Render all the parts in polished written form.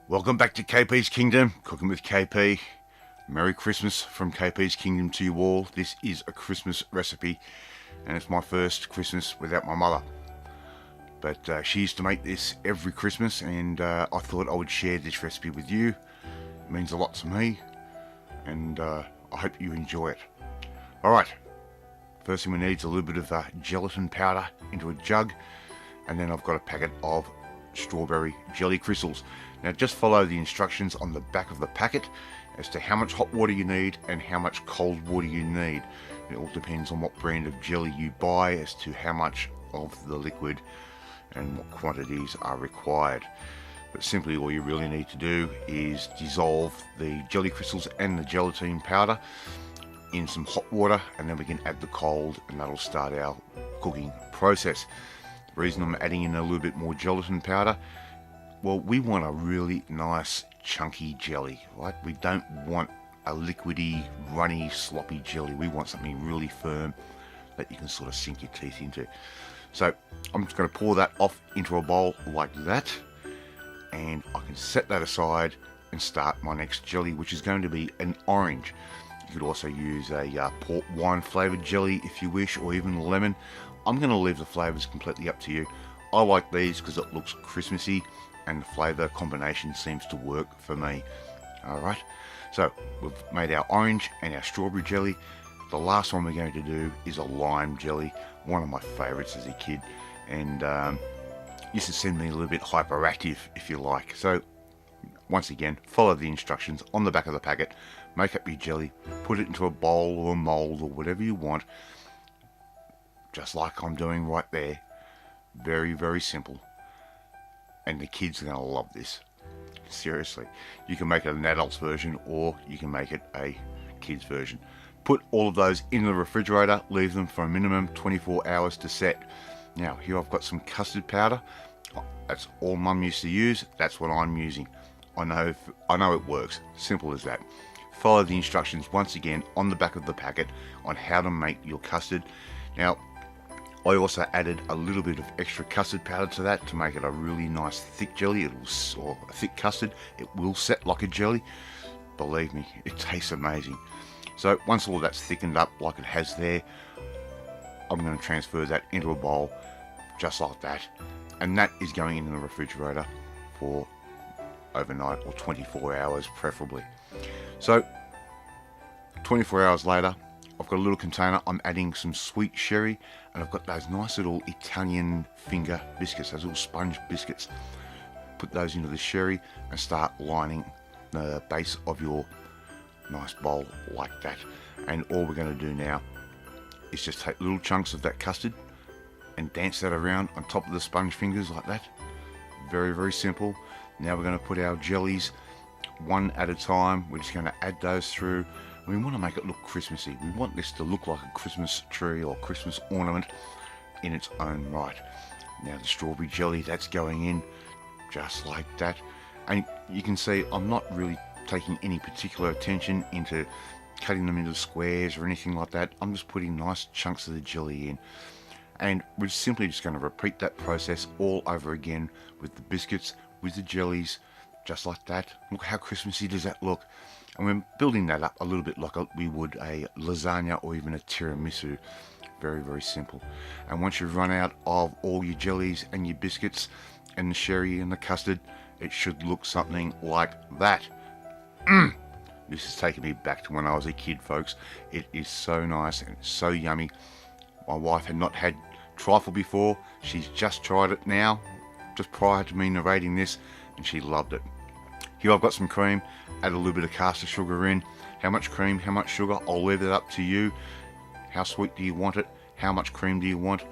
Welcome back to KP's Kingdom, Cooking with KP. Merry Christmas from KP's Kingdom to you all. This is a Christmas recipe, and it's my first Christmas without my mother. But she used to make this every Christmas, and I thought I would share this recipe with you. It means a lot to me, and I hope you enjoy it. Alright, first thing we need is a little bit of gelatin powder into a jug, and then I've got a packet of strawberry jelly crystals. Now just follow the instructions on the back of the packet as to how much hot water you need and how much cold water you need. It all depends on what brand of jelly you buy as to how much of the liquid and what quantities are required. But simply all you really need to do is dissolve the jelly crystals and the gelatin powder in some hot water, and then we can add the cold, and that'll start our cooking process. The reason I'm adding in a little bit more gelatin powder, well, we want a really nice chunky jelly, right? We don't want a liquidy, runny, sloppy jelly. We want something really firm that you can sort of sink your teeth into. So I'm just going to pour that off into a bowl like that, and I can set that aside and start my next jelly, which is going to be an orange. You could also use a port wine flavoured jelly if you wish, or even lemon. I'm going to leave the flavours completely up to you. I like these because it looks Christmassy and the flavour combination seems to work for me. Alright, so we've made our orange and our strawberry jelly. The last one we're going to do is a lime jelly, one of my favourites as a kid, and used to send me a little bit hyperactive if you like. So once again, follow the instructions on the back of the packet, make up your jelly, put it into a bowl or a mould or whatever you want, just like I'm doing right there. Very, very simple. And the kids are going to love this. Seriously. You can make it an adult's version or you can make it a kid's version. Put all of those in the refrigerator, leave them for a minimum 24 hours to set. Now here I've got some custard powder. That's all Mum used to use. That's what I'm using. I know it works. Simple as that. Follow the instructions once again on the back of the packet on how to make your custard. Now I also added a little bit of extra custard powder to that to make it a really nice thick jelly, or a thick custard. It will set like a jelly. Believe me, it tastes amazing. So once all that's thickened up like it has there, I'm going to transfer that into a bowl just like that, and that is going in the refrigerator for overnight, or 24 hours preferably. So 24 hours later, I've got a little container. I'm adding some sweet sherry, and I've got those nice little Italian finger biscuits, those little sponge biscuits. Put those into the sherry and start lining the base of your nice bowl like that. And all we're going to do now is just take little chunks of that custard and dance that around on top of the sponge fingers like that. Very, very simple. Now we're going to put our jellies one at a time. We're just going to add those through. We want to make it look Christmassy. We want this to look like a Christmas tree or Christmas ornament in its own right. Now the strawberry jelly, that's going in just like that. And you can see I'm not really taking any particular attention into cutting them into squares or anything like that. I'm just putting nice chunks of the jelly in. And we're simply just going to repeat that process all over again with the biscuits, with the jellies, just like that. Look how Christmassy does that look. And we're building that up a little bit like we would a lasagna or even a tiramisu. Very, very simple. And once you've run out of all your jellies and your biscuits and the sherry and the custard, it should look something like that. This is taking me back to when I was a kid, folks. It is so nice and so yummy. My wife had not had trifle before. She's just tried it now, just prior to me narrating this, and she loved it. Here I've got some cream, add a little bit of caster sugar in. How much cream, how much sugar, I'll leave it up to you. How sweet do you want it? How much cream do you want?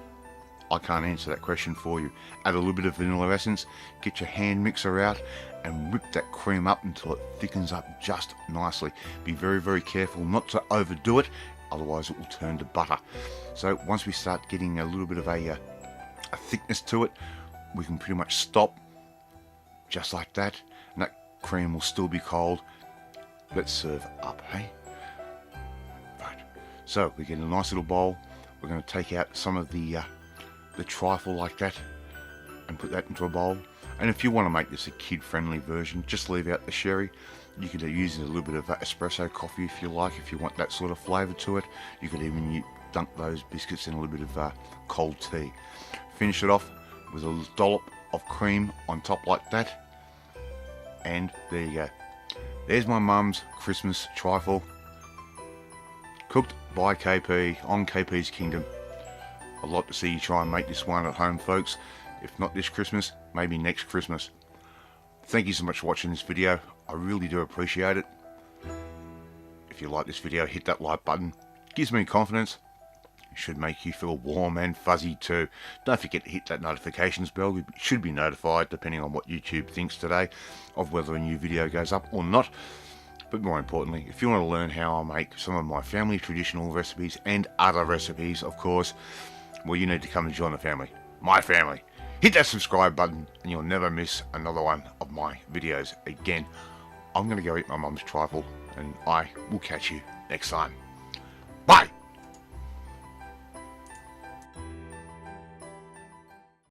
I can't answer that question for you. Add a little bit of vanilla essence, get your hand mixer out and whip that cream up until it thickens up just nicely. Be very, very careful not to overdo it, otherwise it will turn to butter. So once we start getting a little bit of a thickness to it, we can pretty much stop just like that. And that cream will still be cold. Let's serve up, hey? Right, so we get a nice little bowl. We're going to take out some of the trifle like that and put that into a bowl. And if you want to make this a kid-friendly version, just leave out the sherry. You could use a little bit of espresso coffee if you like, if you want that sort of flavour to it. You could even dunk those biscuits in a little bit of cold tea. Finish it off with a dollop of cream on top like that. And there you go. There's my mum's Christmas trifle, cooked by KP on KP's Kingdom. I'd like to see you try and make this one at home, folks. If not this Christmas, maybe next Christmas. Thank you so much for watching this video. I really do appreciate it. If you like this video, hit that like button. It gives me confidence. It should make you feel warm and fuzzy too. Don't forget to hit that notifications bell. You should be notified, depending on what YouTube thinks today, of whether a new video goes up or not. But more importantly, if you want to learn how I make some of my family traditional recipes and other recipes, of course, well, you need to come and join the family. My family. Hit that subscribe button and you'll never miss another one of my videos again. I'm going to go eat my mum's trifle and I will catch you next time. Bye!